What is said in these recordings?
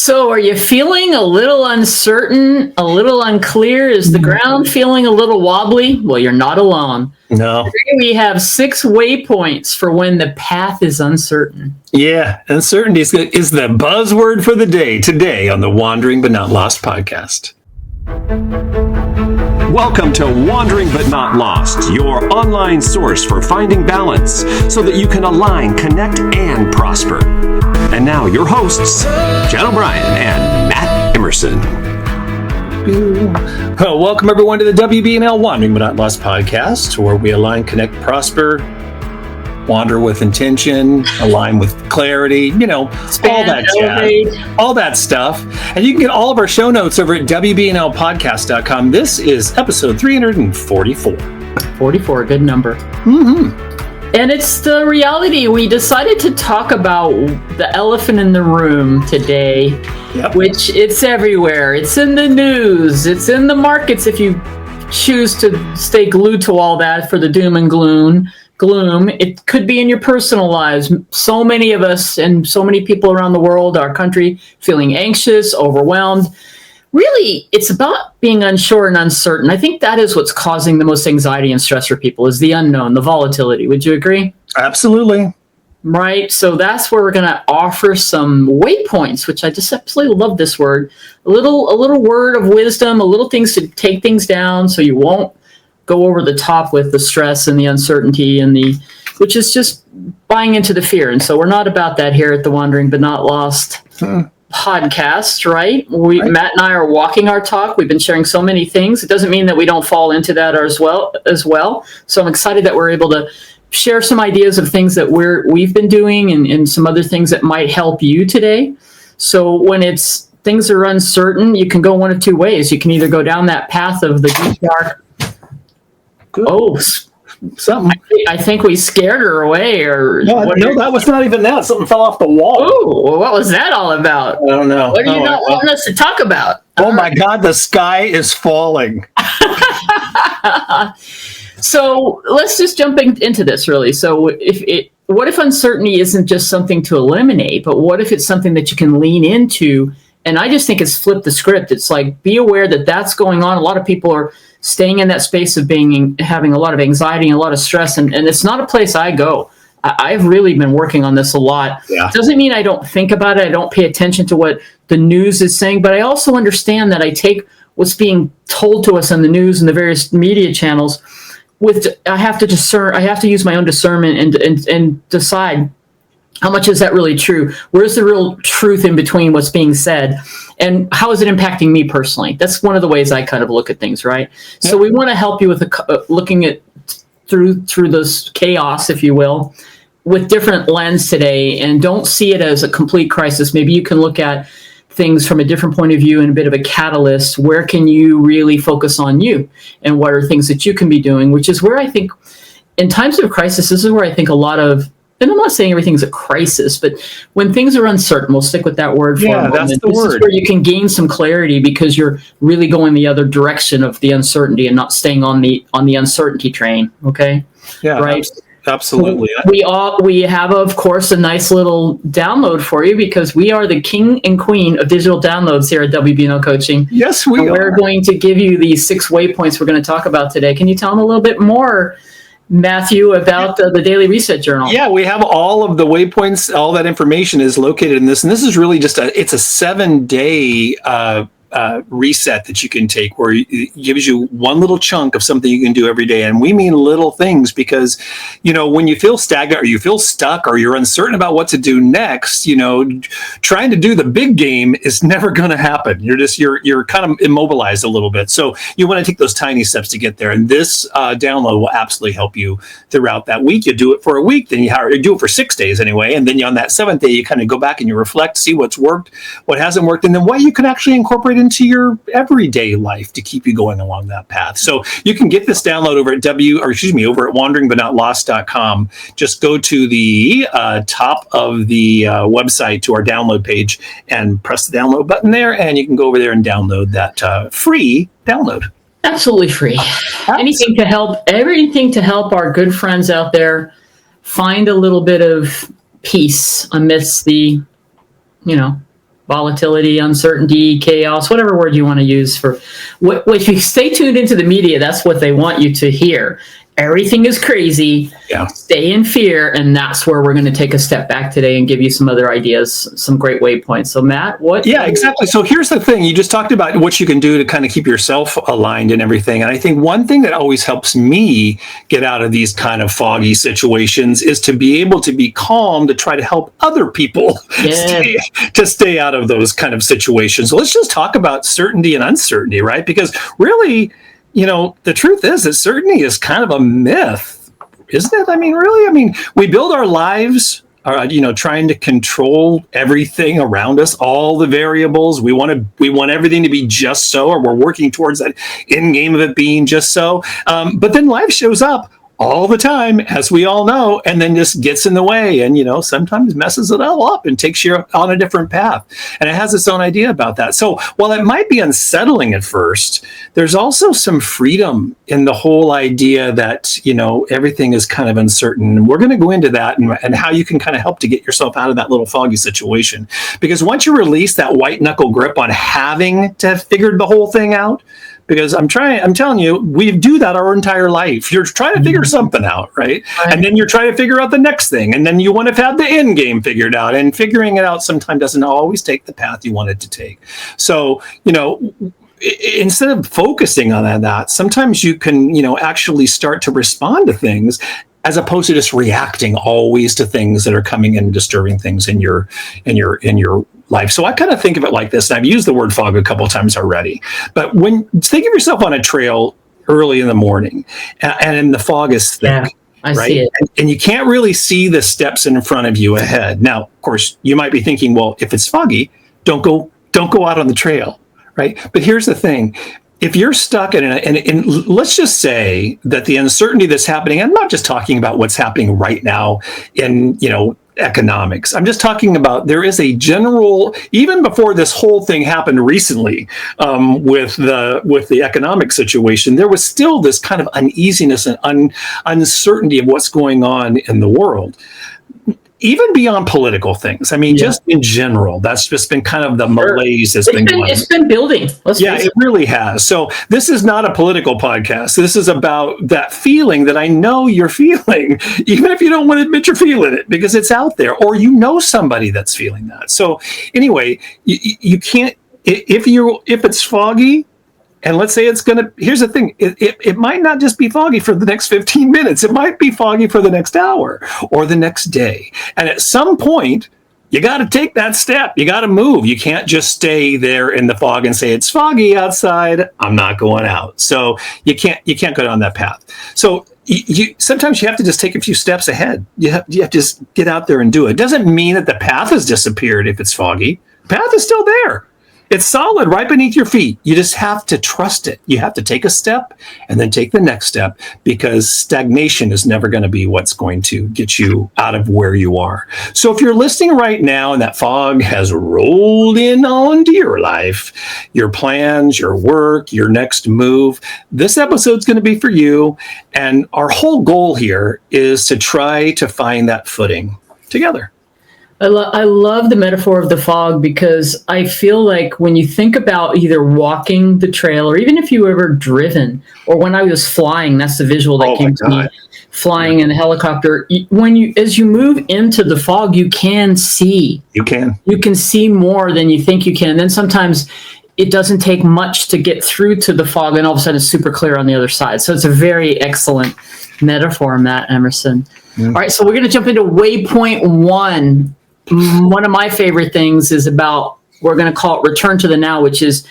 So are you feeling a little uncertain, a little unclear? Is the ground feeling a little wobbly? Well, you're not alone. No. Today we have 6 waypoints for when the path is uncertain. Yeah, uncertainty is the buzzword for the day today on the Wandering But Not Lost podcast. Welcome to Wandering But Not Lost, your online source for finding balance so that you can align, connect, and prosper. And now your hosts, Jen O'Brien and Matt Emerson. Well, welcome everyone to the WBNL Wandering But Not Lost podcast, where we align, connect, prosper, wander with intention, align with clarity, all that jazz, all that stuff. And you can get all of our show notes over at WBNLpodcast.com. This is episode 344. 44, good number. Mm-hmm. And it's the reality. We decided to talk about the elephant in the room today, which it's everywhere. It's in the news. It's in the markets if you choose to stay glued to all that for the doom and gloom. It could be in your personal lives. So many of us and so many people around the world, our country, feeling anxious, overwhelmed. Really, it's about being unsure and uncertain. I think that is what's causing the most anxiety and stress for people is the unknown, the volatility. Would you agree? Absolutely. Right. So that's where we're going to offer some waypoints, which I just absolutely love this word. A little word of wisdom, a little things to take things down so you won't go over the top with the stress and the uncertainty which is just buying into the fear. And so we're not about that here at the Wandering But Not Lost podcast, right? Matt and I are walking our talk. We've been sharing so many things. It doesn't mean that we don't fall into that as well. So I'm excited that we're able to share some ideas of things that we've been doing and some other things that might help you today. So when things are uncertain, you can go one of two ways. You can either go down that path of the deep dark. Good. Oh, something. I think we scared her away, or no, that was not even that. Something fell off the wall. Oh, what was that all about? I don't know. What are you not wanting us to talk about? Oh my God, the sky is falling. So let's just jump into this, really. So what if uncertainty isn't just something to eliminate, but what if it's something that you can lean into? And I just think it's flip the script. It's like, be aware that that's going on. A lot of people are staying in that space of having a lot of anxiety and a lot of stress. And it's not a place I go. I've really been working on this a lot. Yeah. Doesn't mean I don't think about it. I don't pay attention to what the news is saying, but I also understand that I take what's being told to us on the news and the various media channels I have to discern. I have to use my own discernment and decide how much is that really true? Where's the real truth in between what's being said? And how is it impacting me personally? That's one of the ways I kind of look at things, right? Yeah. So we want to help you with looking at through this chaos, if you will, with different lens today. And don't see it as a complete crisis. Maybe you can look at things from a different point of view and a bit of a catalyst. Where can you really focus on you? And what are things that you can be doing? Which is where I think in times of crisis, this is where I think a lot of, and I'm not saying everything's a crisis, but when things are uncertain, we'll stick with that word for a moment. That's the word. This is where you can gain some clarity because you're really going the other direction of the uncertainty and not staying on the uncertainty train. Okay. Yeah. Right. Absolutely. We have, of course, a nice little download for you because we are the king and queen of digital downloads here at WBNL Coaching. Yes, we are. We're going to give you these 6 waypoints we're going to talk about today. Can you tell them a little bit more, Matthew, about the Daily Reset Journal? Yeah, we have all of the waypoints. All that information is located in this. And this is really just it's a 7-day reset that you can take where it gives you one little chunk of something you can do every day. And we mean little things because, when you feel stagnant or you feel stuck or you're uncertain about what to do next, trying to do the big game is never going to happen. You're kind of immobilized a little bit. So you want to take those tiny steps to get there. And this download will absolutely help you throughout that week. You do it for a week, then you do it for 6 days anyway. And then on that 7th day, you kind of go back and you reflect, see what's worked, what hasn't worked, and then what you can actually incorporate into your everyday life to keep you going along that path. So you can get this download over at over at wanderingbutnotlost.com. Just go to the top of the website to our download page and press the download button there, and you can go over there and download that free download. Absolutely free. Everything to help our good friends out there find a little bit of peace amidst the volatility, uncertainty, chaos, whatever word you want to use for what if you stay tuned into the media, that's what they want you to hear. Everything is crazy. Yeah. Stay in fear. And that's where we're going to take a step back today and give you some other ideas, some great waypoints. So Matt, what? Yeah, exactly. So here's the thing. You just talked about what you can do to kind of keep yourself aligned and everything. And I think one thing that always helps me get out of these kind of foggy situations is to be able to be calm, to try to help other people stay out of those kind of situations. So let's just talk about certainty and uncertainty, right? Because really, the truth is that certainty is kind of a myth, isn't it? I mean, really, we build our lives, trying to control everything around us, all the variables. We want everything to be just so, or we're working towards that end game of it being just so. But then life shows up all the time, as we all know, and then just gets in the way and, sometimes messes it all up and takes you on a different path. And it has its own idea about that. So while it might be unsettling at first, there's also some freedom in the whole idea that, everything is kind of uncertain. And we're going to go into that and how you can kind of help to get yourself out of that little foggy situation. Because once you release that white knuckle grip on having to have figured the whole thing out, because I'm telling you, we do that our entire life. You're trying to figure something out, right? And then you're trying to figure out the next thing. And then you want to have the end game figured out. And figuring it out sometimes doesn't always take the path you want it to take. So, instead of focusing on that, sometimes you can, actually start to respond to things as opposed to just reacting always to things that are coming in and disturbing things in your life. So I kind of think of it like this, and I've used the word fog a couple of times already. But think of yourself on a trail early in the morning, and the fog is thick. Yeah, I see it. And you can't really see the steps in front of you ahead. Now, of course, you might be thinking, well, if it's foggy, don't go out on the trail, right? But here's the thing. If you're stuck and let's just say that the uncertainty that's happening, I'm not just talking about what's happening right now in, economics. I'm just talking about there is a general, even before this whole thing happened recently with the economic situation, there was still this kind of uneasiness and uncertainty of what's going on in the world. Even beyond political things. Just in general, that's just been kind of the malaise that's been going on. It's been building. It really has. So this is not a political podcast. This is about that feeling that I know you're feeling, even if you don't want to admit you're feeling it, because it's out there, or somebody that's feeling that. So anyway, you can't, if it's foggy, and let's say here's the thing, it might not just be foggy for the next 15 minutes. It might be foggy for the next hour or the next day. And at some point, you got to take that step. You got to move. You can't just stay there in the fog and say, it's foggy outside, I'm not going out. So you can't go down that path. So sometimes you have to just take a few steps ahead. You have to just get out there and do it. It doesn't mean that the path has disappeared if it's foggy. The path is still there. It's solid right beneath your feet. You just have to trust it. You have to take a step and then take the next step, because stagnation is never going to be what's going to get you out of where you are. So if you're listening right now and that fog has rolled in onto your life, your plans, your work, your next move, this episode's going to be for you. And our whole goal here is to try to find that footing together. I love the metaphor of the fog, because I feel like when you think about either walking the trail, or even if you ever driven, or when I was flying, that's the visual that came to me, flying in a helicopter. As you move into the fog, you can see. You can see more than you think you can. And then sometimes it doesn't take much to get through to the fog, and all of a sudden it's super clear on the other side. So it's a very excellent metaphor, Matt Emerson. Mm. All right, so we're going to jump into waypoint 1. One of my favorite things is about, we're going to call it return to the now, which is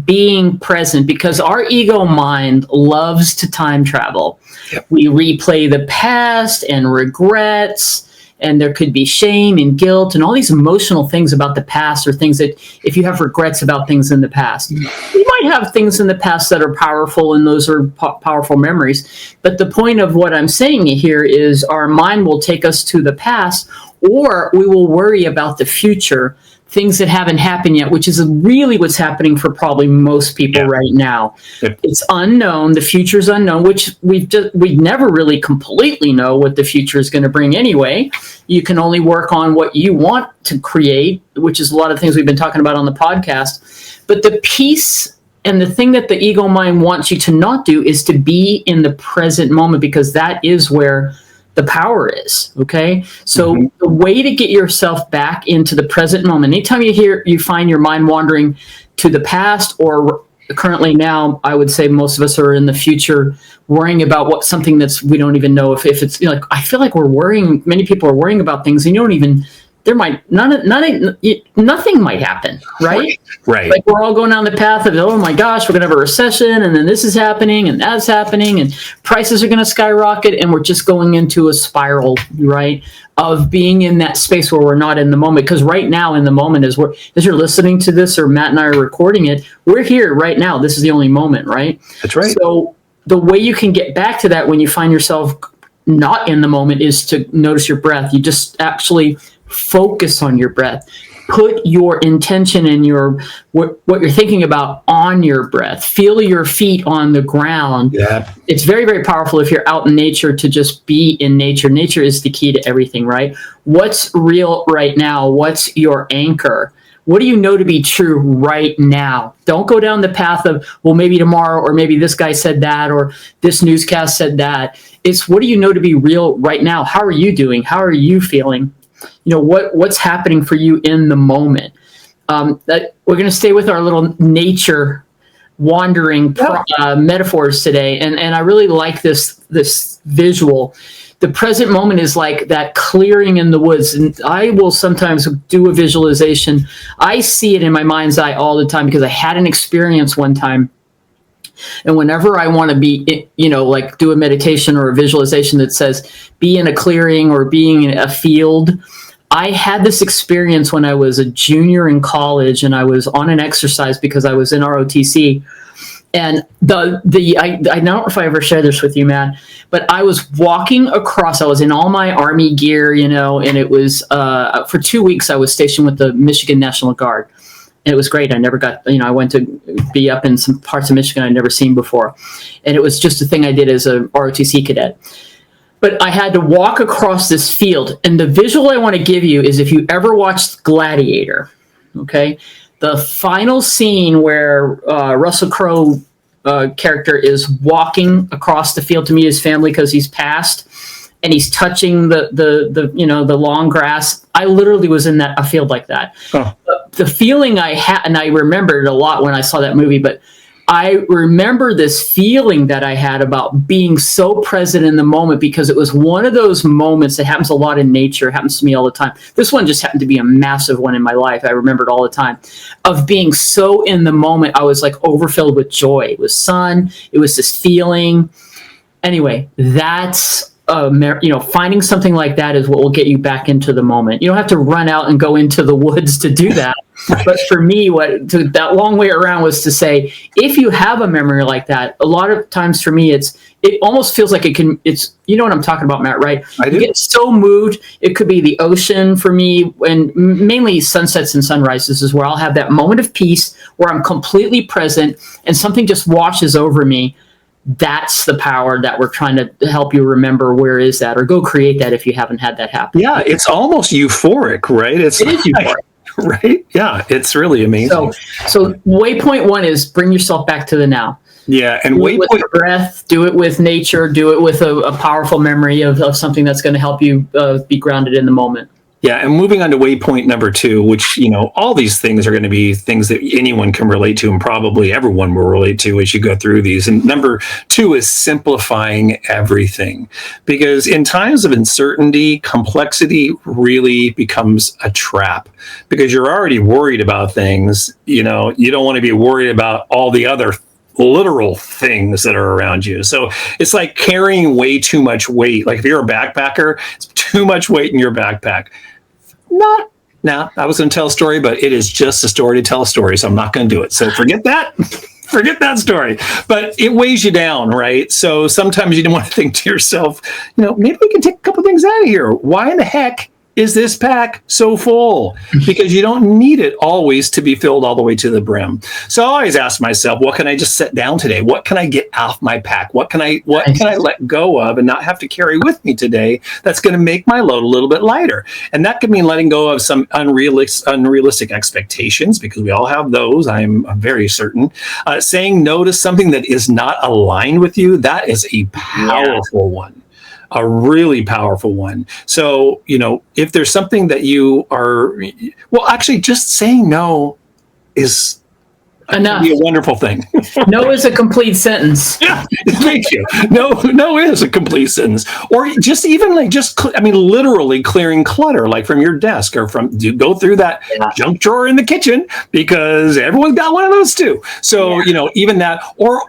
being present, because our ego mind loves to time travel. Yep. We replay the past and regrets, and there could be shame and guilt and all these emotional things about the past, or things that, if you have regrets about things in the past, you might have things in the past that are powerful, and those are powerful memories. But the point of what I'm saying here is our mind will take us to the past, or we will worry about the future things that haven't happened yet, which is really what's happening for probably most people right now. Yep. It's unknown. The future's unknown, which we never really completely know what the future is going to bring anyway. You can only work on what you want to create, which is a lot of things we've been talking about on the podcast. But the piece and the thing that the ego mind wants you to not do is to be in the present moment, because that is where the power is. Okay. So the way to get yourself back into the present moment, anytime you find your mind wandering to the past, or currently now, I would say most of us are in the future worrying about something that's, we don't even know if it's, like, I feel like many people are worrying about things and you don't even, nothing might happen, right? Right. Like, we're all going down the path of, oh my gosh, we're going to have a recession, and then this is happening, and that's happening, and prices are going to skyrocket, and we're just going into a spiral, right? Of being in that space where we're not in the moment. Because right now, in the moment, as you're listening to this, or Matt and I are recording it, we're here right now. This is the only moment, right? That's right. So the way you can get back to that when you find yourself not in the moment is to notice your breath. You just actually focus on your breath. Put your intention and what you're thinking about on your breath. Feel your feet on the ground. Yeah. It's very, very powerful if you're out in nature to just be in nature. Nature is the key to everything, right? What's real right now? What's your anchor? What do you know to be true right now? Don't go down the path of, well, maybe tomorrow, or maybe this guy said that, or this newscast said that. It's, what do you know to be real right now? How are you doing? How are you feeling? What's happening for you in the moment. That we're going to stay with our little nature wandering metaphors today, and I really like this visual. The present moment is like that clearing in the woods, and I will sometimes do a visualization. I see it in my mind's eye all the time because I had an experience one time. And whenever I want to be, like do a meditation or a visualization that says be in a clearing or being in a field, I had this experience when I was a junior in college, and I was on an exercise because I was in ROTC. And I don't know if I ever shared this with you, Matt, but I was walking across, I was in all my Army gear, and it was, for 2 weeks I was stationed with the Michigan National Guard. And it was great. I never got, I went to be up in some parts of Michigan I'd never seen before. And it was just a thing I did as a ROTC cadet. But I had to walk across this field. And the visual I want to give you is, if you ever watched Gladiator, okay, the final scene where Russell Crowe character is walking across the field to meet his family because he's passed, and he's touching the long grass. I literally was in a field like that. Huh. The feeling I had, and I remembered a lot when I saw that movie, but I remember this feeling that I had about being so present in the moment, because it was one of those moments that happens a lot in nature, happens to me all the time. This one just happened to be a massive one in my life. I remember it all the time, of being so in the moment. I was like overfilled with joy. It was sun. It was this feeling. Anyway, that's finding something like that is what will get you back into the moment. You don't have to run out and go into the woods to do that. But for me, that long way around was to say, if you have a memory like that, a lot of times for me, it almost feels like it's, you know what I'm talking about, Matt, right? I do. You get so moved. It could be the ocean for me, and mainly sunsets and sunrises is where I'll have that moment of peace where I'm completely present and something just washes over me. That's the power that we're trying to help you remember. Where is that? Or go create that if you haven't had that happen. Yeah, it's almost euphoric, right? It is euphoric. Right? Yeah, it's really amazing. So waypoint 1 is bring yourself back to the now. Yeah, and do it with breath, do it with nature, do it with a powerful memory of something that's going to help you be grounded in the moment. Yeah, and moving on to waypoint number 2, which, all these things are going to be things that anyone can relate to, and probably everyone will relate to as you go through these. And number 2 is simplifying everything. Because in times of uncertainty, complexity really becomes a trap. Because you're already worried about things, you don't want to be worried about all the other literal things that are around you. So it's like carrying way too much weight. Like if you're a backpacker, it's too much weight in your backpack. I was going to tell a story, but it is just a story to tell a story, so I'm not going to do it. So forget that. Forget that story. But it weighs you down, right? So sometimes you don't want to think to yourself, maybe we can take a couple things out of here. Why in the heck is this pack so full? Because you don't need it always to be filled all the way to the brim. So I always ask myself, what can I just set down today? What can I get off my pack? What can I let go of and not have to carry with me today that's going to make my load a little bit lighter? And that could mean letting go of some unrealistic expectations, because we all have those, I'm very certain. Saying no to something that is not aligned with you, that is a powerful one. A really powerful one. So, if there's something that you are, actually just saying no is enough. Be a wonderful thing. No is a complete sentence. Yeah, thank you. No is a complete sentence. Or just even literally clearing clutter, like from your desk or go through that junk drawer in the kitchen, because everyone's got one of those too. So, even that, or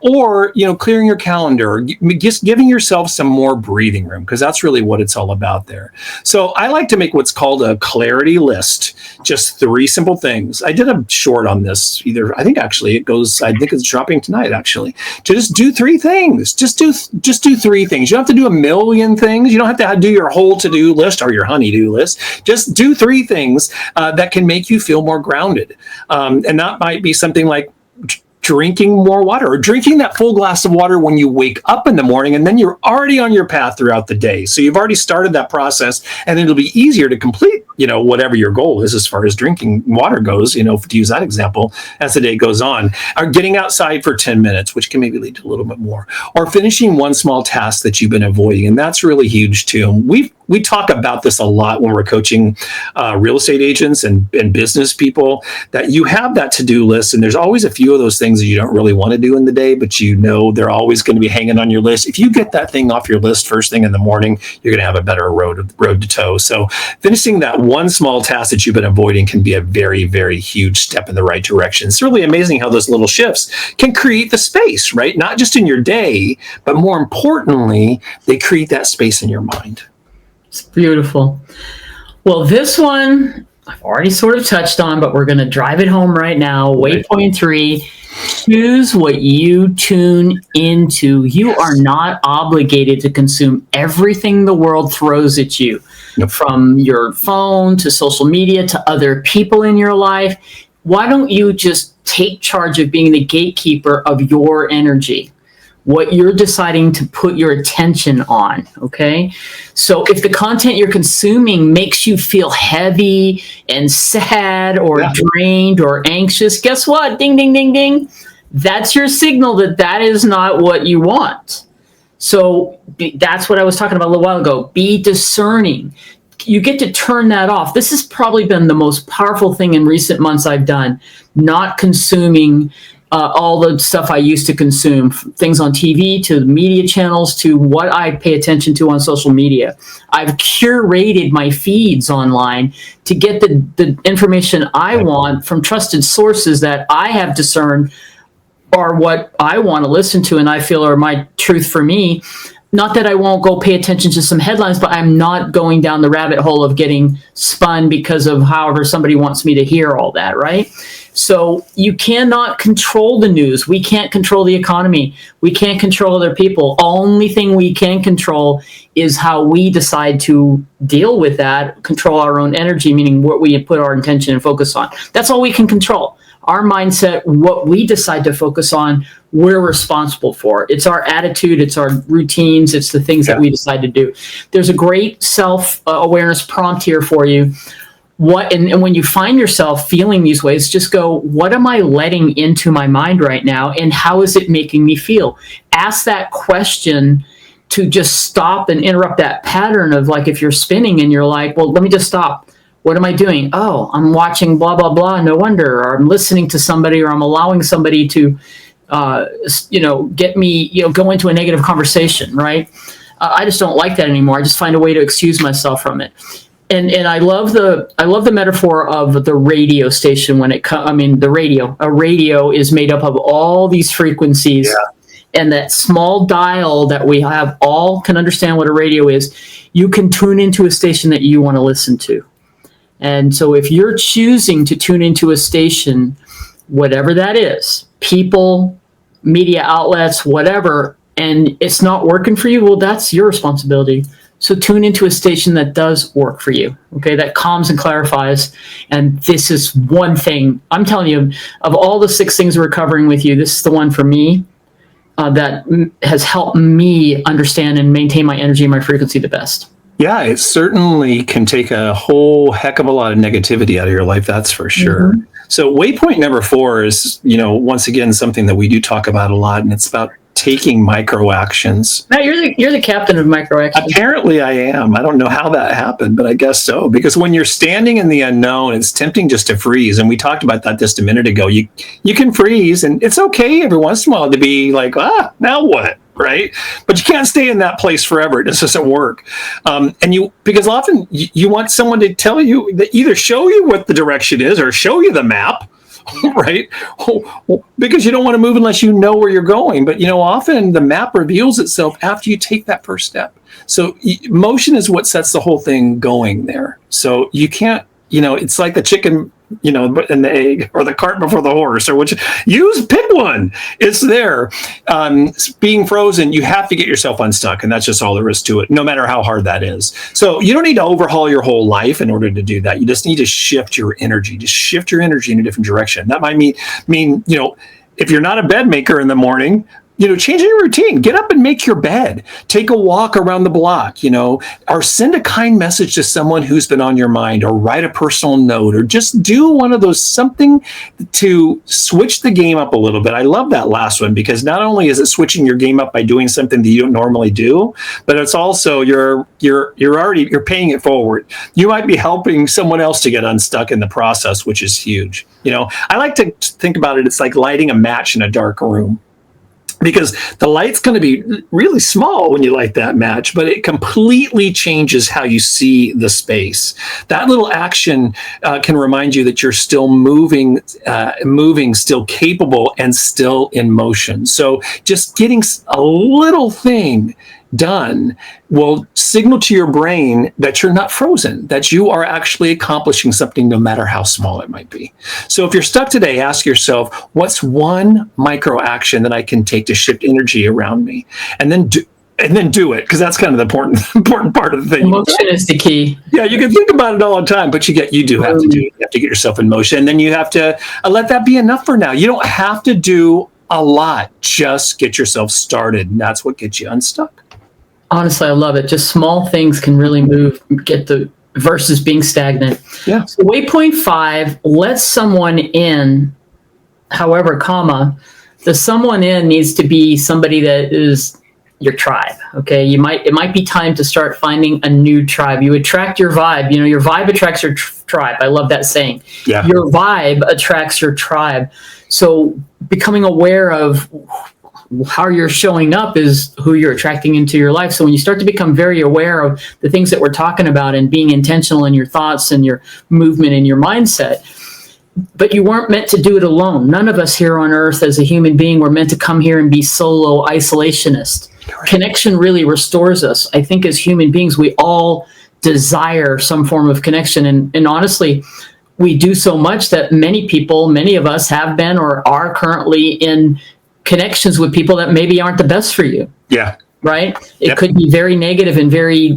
clearing your calendar, just giving yourself some more breathing room, because that's really what it's all about there. So I like to make what's called a clarity list, just 3 simple things. I did a short on this, I think it's dropping tonight, actually, to just do 3 things. Just do 3 things. You don't have to do a million things. You don't have to do your whole to-do list or your honey-do list. Just do 3 things that can make you feel more grounded. And that might be something like drinking more water, or drinking that full glass of water when you wake up in the morning, and then you're already on your path throughout the day. So you've already started that process, and it'll be easier to complete, whatever your goal is as far as drinking water goes, to use that example, as the day goes on. Or getting outside for 10 minutes, which can maybe lead to a little bit more, or finishing one small task that you've been avoiding. And that's really huge too. We talk about this a lot when we're coaching real estate agents and business people, that you have that to-do list, and there's always a few of those things that you don't really want to do in the day, but they're always going to be hanging on your list. If you get that thing off your list first thing in the morning, you're going to have a better road to toe. So finishing that one small task that you've been avoiding can be a very, very huge step in the right direction. It's really amazing how those little shifts can create the space, right? Not just in your day, but more importantly, they create that space in your mind. It's beautiful. Well, this one I've already sort of touched on, but we're going to drive it home right now. Waypoint 3, choose what you tune into. You are not obligated to consume everything the world throws at you, from your phone to social media to other people in your life. Why don't you just take charge of being the gatekeeper of your energy? What you're deciding to put your attention on, okay? So if the content you're consuming makes you feel heavy and sad or drained or anxious, guess what? Ding, ding, ding, ding. That's your signal that is not what you want. So that's what I was talking about a little while ago. Be discerning. You get to turn that off. This has probably been the most powerful thing in recent months I've done, not consuming all the stuff I used to consume, things on TV to the media channels to what I pay attention to on social media. I've curated my feeds online to get the information I want from trusted sources that I have discerned are what I want to listen to and I feel are my truth for me. Not that I won't go pay attention to some headlines, but I'm not going down the rabbit hole of getting spun because of however somebody wants me to hear all that, right? So you cannot control the news. We can't control the economy. We can't control other people. Only thing we can control is how we decide to deal with that, control our own energy, meaning what we put our intention and focus on. That's all we can control. Our mindset, what we decide to focus on, we're responsible for. It's our attitude, it's our routines, it's the things that we decide to do. There's a great self-awareness prompt here for you. And when you find yourself feeling these ways, just go, what am I letting into my mind right now? And how is it making me feel? Ask that question to just stop and interrupt that pattern of, like, if you're spinning and you're like, well, let me just stop. What am I doing? Oh, I'm watching blah, blah, blah. No wonder. Or I'm listening to somebody, or I'm allowing somebody to, get me, go into a negative conversation, right? I just don't like that anymore. I just find a way to excuse myself from it. And I love the metaphor of the radio station when it comes. I mean, a radio is made up of all these frequencies. Yeah. And that small dial that we have all can understand what a radio is. You can tune into a station that you want to listen to. And so if you're choosing to tune into a station, whatever that is, people, media outlets, whatever, and it's not working for you, well, that's your responsibility. So tune into a station that does work for you, okay, that calms and clarifies. And this is one thing, I'm telling you, of all the 6 things we're covering with you, this is the one for me that has helped me understand and maintain my energy and my frequency the best. Yeah, it certainly can take a whole heck of a lot of negativity out of your life, that's for sure. Mm-hmm. So waypoint number 4 is, once again, something that we do talk about a lot, and it's about taking micro actions. Matt, you're the captain of micro actions. Apparently I am. I don't know how that happened, but I guess so. Because when you're standing in the unknown, it's tempting just to freeze. And we talked about that just a minute ago. You can freeze, and it's okay every once in a while to be like, now what? Right? But you can't stay in that place forever. It just doesn't work. Because often you want someone to tell you, that either show you what the direction is or show you the map. Right? Because you don't want to move unless you know where you're going. But, often the map reveals itself after you take that first step. So motion is what sets the whole thing going there. So you can't, it's like the chicken, and the egg, or the cart before the horse, or pick one. It's there. Being frozen, you have to get yourself unstuck, and that's just all there is to it, no matter how hard that is. So you don't need to overhaul your whole life in order to do that. You just need to shift your energy. Just shift your energy in a different direction. That might mean, if you're not a bed maker in the morning, change your routine. Get up and make your bed. Take a walk around the block, or send a kind message to someone who's been on your mind, or write a personal note, or just do one of those, something to switch the game up a little bit. I love that last one, because not only is it switching your game up by doing something that you don't normally do, but it's also you're paying it forward. You might be helping someone else to get unstuck in the process, which is huge. I like to think about it. It's like lighting a match in a dark room. Because the light's going to be really small when you light that match, but it completely changes how you see the space. That little action can remind you that you're still moving, still capable, and still in motion. So just getting a little thing done will signal to your brain that you're not frozen, that you are actually accomplishing something, no matter how small it might be. So if you're stuck today, ask yourself, what's one micro action that I can take to shift energy around me? And then do it, because that's kind of the important part of the thing. Motion is the key. Yeah, you can think about it all the time, but you do have to do it. You have to get yourself in motion, and then you have to let that be enough for now. You don't have to do a lot. Just get yourself started, and that's what gets you unstuck. Honestly, I love it. Just small things can really versus being stagnant. Yeah. So waypoint 5, let someone in, however, the someone in needs to be somebody that is your tribe. Okay. It might be time to start finding a new tribe. You attract your vibe. Your vibe attracts your tribe. I love that saying. Yeah. Your vibe attracts your tribe. So becoming aware of how you're showing up is who you're attracting into your life. So when you start to become very aware of the things that we're talking about, and being intentional in your thoughts and your movement and your mindset, but you weren't meant to do it alone. None of us here on earth as a human being were meant to come here and be solo isolationist. Right. Connection really restores us. I think as human beings, we all desire some form of connection. And honestly, we do so much that many of us have been or are currently in connections with people that maybe aren't the best for you. Yeah. Right. It could be very negative and very,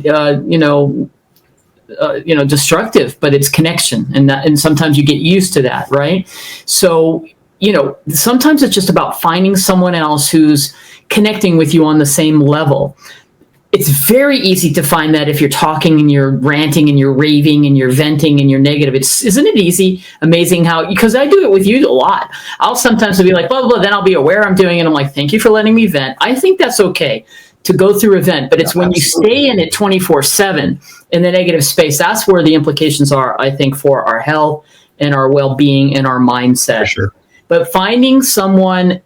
destructive, but it's connection. And sometimes you get used to that. Right. So, sometimes it's just about finding someone else who's connecting with you on the same level. It's very easy to find that if you're talking and you're ranting and you're raving and you're venting and you're negative. Isn't it easy? Amazing how, because I do it with you a lot. I'll sometimes be like, blah, blah, blah, then I'll be aware I'm doing it. I'm like, thank you for letting me vent. I think that's okay to go through a vent, but it's when you stay in it 24/7 in the negative space, that's where the implications are, I think, for our health and our well-being and our mindset. For sure. But finding someone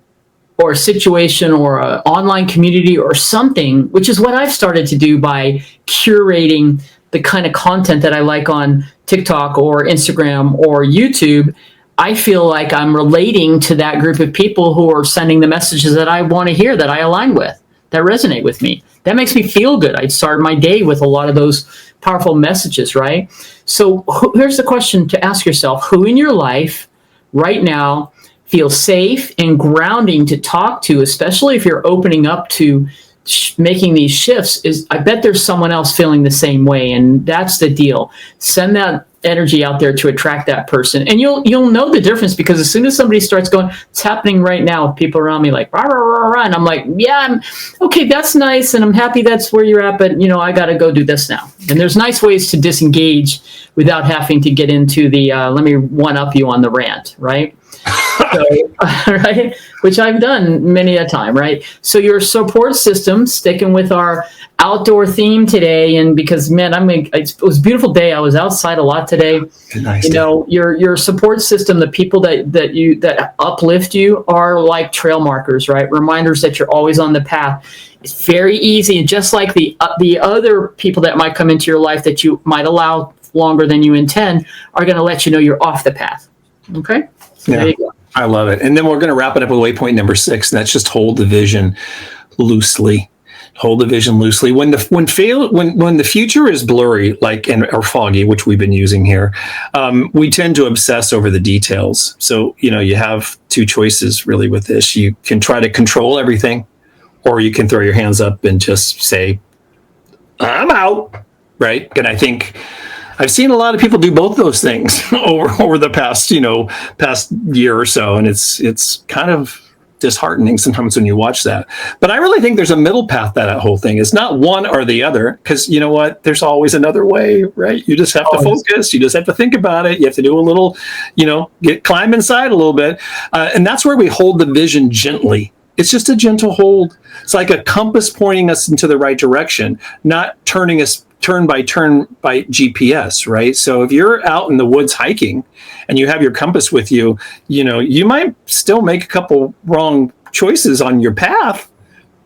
or a situation or an online community or something, which is what I've started to do by curating the kind of content that I like on TikTok or Instagram or YouTube. I feel like I'm relating to that group of people who are sending the messages that I want to hear, that I align with, that resonate with me. That makes me feel good. I start my day with a lot of those powerful messages, right? So here's the question to ask yourself. Who in your life right now feel safe and grounding to talk to, especially if you're opening up to making these shifts is I bet there's someone else feeling the same way. And that's the deal. Send that energy out there to attract that person. And you'll know the difference, because as soon as somebody starts going, it's happening right now with people around me like, rah, rah, rah, rah, and I'm like, yeah, I'm okay. That's nice. And I'm happy that's where you're at. But I got to go do this now. And there's nice ways to disengage without having to get into the, let me one up you on the rant. Right. So, right, which I've done many a time, right? So your support system, sticking with our outdoor theme today, and because man, it was a beautiful day. I was outside a lot today. Nice your support system, the people that uplift you are like trail markers, right? Reminders that you're always on the path. It's very easy, and just like the other people that might come into your life that you might allow longer than you intend are going to let you know you're off the path. Okay. So yeah. There you go. I love it. And then we're going to wrap it up with waypoint number 6, and that's just hold the vision loosely. Hold the vision loosely. When the future is blurry, or foggy, which we've been using here, we tend to obsess over the details. So you have two choices really with this. You can try to control everything, or you can throw your hands up and just say, "I'm out." Right? And I think I've seen a lot of people do both those things over the past year or so, and it's kind of disheartening sometimes when you watch that. But I really think there's a middle path to that whole thing. It's not one or the other, because you know what? There's always another way, right? You just have to focus. You just have to think about it. You have to do a little, climb inside a little bit, and that's where we hold the vision gently. It's just a gentle hold. It's like a compass pointing us into the right direction, not turning us turn by GPS, right? So if you're out in the woods hiking and you have your compass with you, you might still make a couple wrong choices on your path.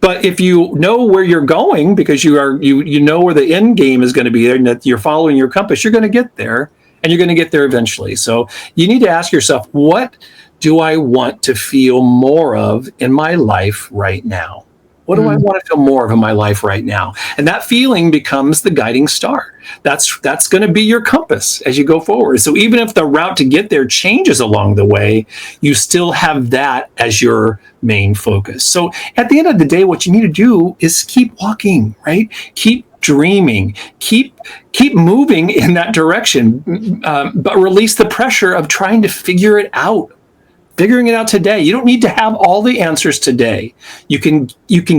But if you know where you're going, because you know where the end game is going to be there, and that you're following your compass, you're going to get there, and you're going to get there eventually. So you need to ask yourself, what do I want to feel more of in my life right now? What do I want to feel more of in my life right now? And that feeling becomes the guiding star. That's going to be your compass as you go forward. So even if the route to get there changes along the way, you still have that as your main focus. So at the end of the day, what you need to do is keep walking, right? Keep dreaming, keep moving in that direction, but release the pressure of trying to figure it out. Figuring it out today. You don't need to have all the answers today. You can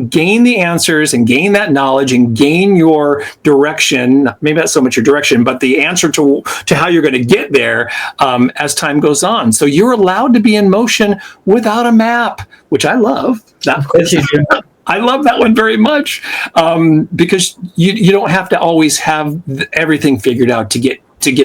gain the answers and gain that knowledge and gain your direction. Maybe not so much your direction, but the answer to how you're going to get there as time goes on. So you're allowed to be in motion without a map, which I love. I love that one very much, because you don't have to always have everything figured out to get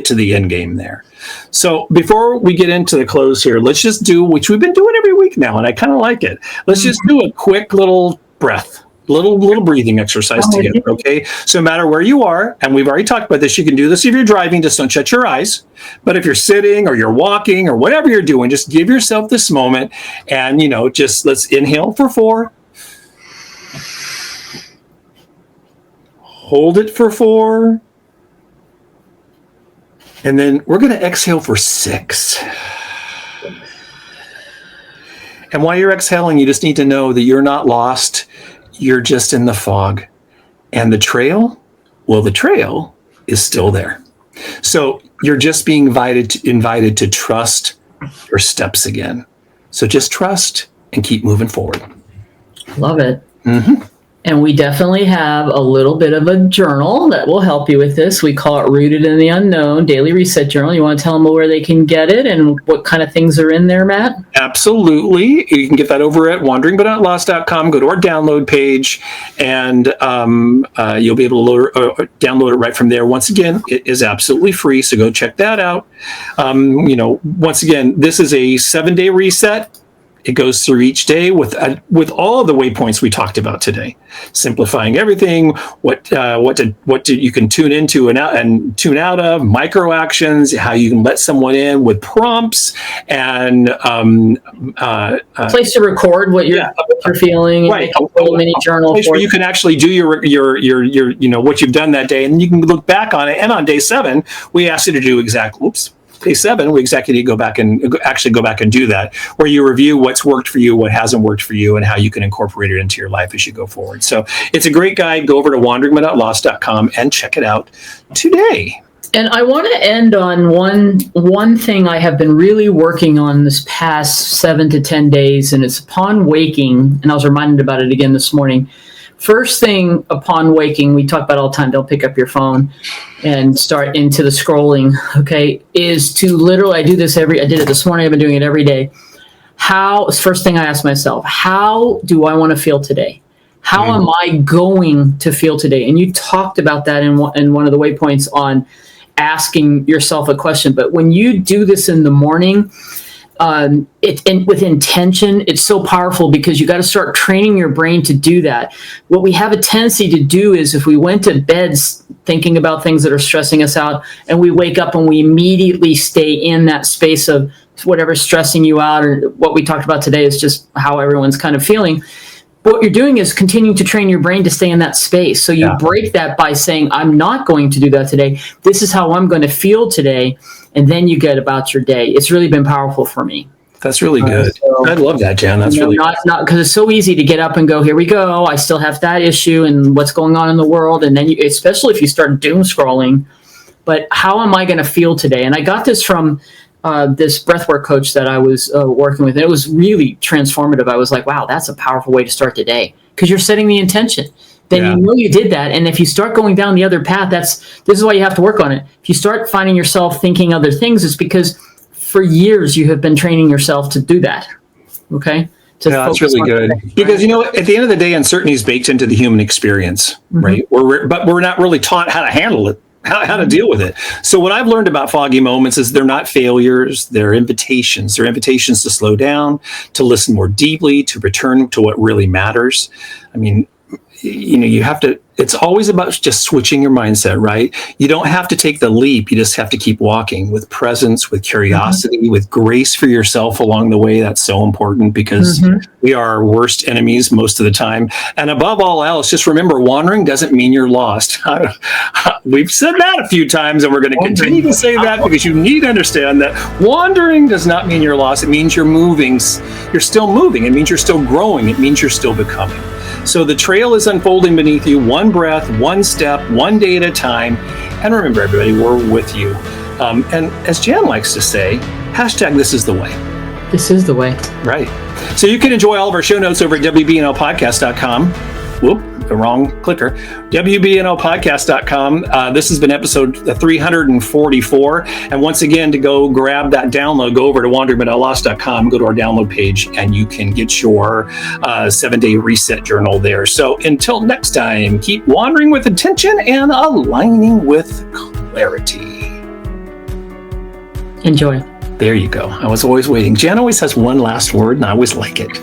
to the end game there. So before we get into the close here, let's just do, which we've been doing every week now, and I kind of like it. Let's just do a quick little breath, little breathing exercise together, okay? So no matter where you are, and we've already talked about this, you can do this if you're driving, just don't shut your eyes. But if you're sitting or you're walking or whatever you're doing, just give yourself this moment, and just let's inhale for 4. Hold it for 4. And then we're going to exhale for 6. And while you're exhaling, you just need to know that you're not lost. You're just in the fog. And the trail is still there. So you're just being invited to trust your steps again. So just trust and keep moving forward. Love it. Mm-hmm. And we definitely have a little bit of a journal that will help you with this. We call it Rooted in the Unknown Daily Reset Journal. You want to tell them where they can get it and what kind of things are in there, Matt? Absolutely. You can get that over at wanderingbutnotlost.com. Go to our download page, and you'll be able to download it right from there. Once again, it is absolutely free, so go check that out. Once again, this is a 7-day reset. It goes through each day with all of the waypoints we talked about today, simplifying everything, what you can tune into and tune out of, micro actions, how you can let someone in with prompts, and place to record what you're feeling, right? A little mini journal place where you can actually do your what you've done that day, and you can look back on it. And on day 7, we asked you to do day 7, we exactly need to go back and do that, where you review what's worked for you, what hasn't worked for you, and how you can incorporate it into your life as you go forward. So it's a great guide. Go over to wanderingbuttnotlost.com and check it out today. And I want to end on one thing I have been really working on this past 7 to 10 days, and it's upon waking, and I was reminded about it again this morning. First thing upon waking, we talk about all the time, don't pick up your phone and start into the scrolling, okay, is to literally, I did it this morning, I've been doing it every day. First thing I ask myself, how do I want to feel today? How am I going to feel today? And you talked about that in one of the waypoints on asking yourself a question. But when you do this in the morning, with intention, it's so powerful because you got to start training your brain to do that. What we have a tendency to do is if we went to bed thinking about things that are stressing us out, and we wake up and we immediately stay in that space of whatever's stressing you out, or what we talked about today is just how everyone's kind of feeling. What you're doing is continuing to train your brain to stay in that space. So you break that by saying, I'm not going to do that today. This is how I'm going to feel today. And then you get about your day. It's really been powerful for me. That's really good. I love that, Jan. That's really not because it's so easy to get up and go, here we go. I still have that issue and what's going on in the world. And then especially if you start doom scrolling, but how am I going to feel today? And I got this from this breathwork coach that I was working with. And it was really transformative. I was like, wow, that's a powerful way to start the day because you're setting the intention. Then you know you did that. And if you start going down the other path, this is why you have to work on it. If you start finding yourself thinking other things, it's because for years you have been training yourself to do that. Okay? That's really good. Because, at the end of the day, uncertainty is baked into the human experience, right? But we're not really taught how to handle it. How to deal with it. So what I've learned about foggy moments is they're not failures, they're invitations. They're invitations to slow down, to listen more deeply, to return to what really matters. I mean, you have to, it's always about just switching your mindset, right? You don't have to take the leap. You just have to keep walking with presence, with curiosity, with grace for yourself along the way. That's so important because we are our worst enemies most of the time. And above all else, just remember, wandering doesn't mean you're lost. We've said that a few times, and we're going to continue to say that because you need to understand that wandering does not mean you're lost. It means you're moving. You're still moving. It means you're still growing. It means you're still becoming. So the trail is unfolding beneath you, one breath, one step, one day at a time. And remember, everybody, we're with you. And as Jan likes to say, hashtag this is the way. This is the way. Right. So you can enjoy all of our show notes over at WBNLpodcast.com. Whoop, the wrong clicker. WBNLpodcast.com. This has been episode 344. And once again, to go grab that download, go over to wanderingbuttnotlost.com, go to our download page, and you can get your 7-day reset journal there. So until next time, keep wandering with intention and aligning with clarity. Enjoy. There you go. I was always waiting. Jan always has one last word, and I always like it.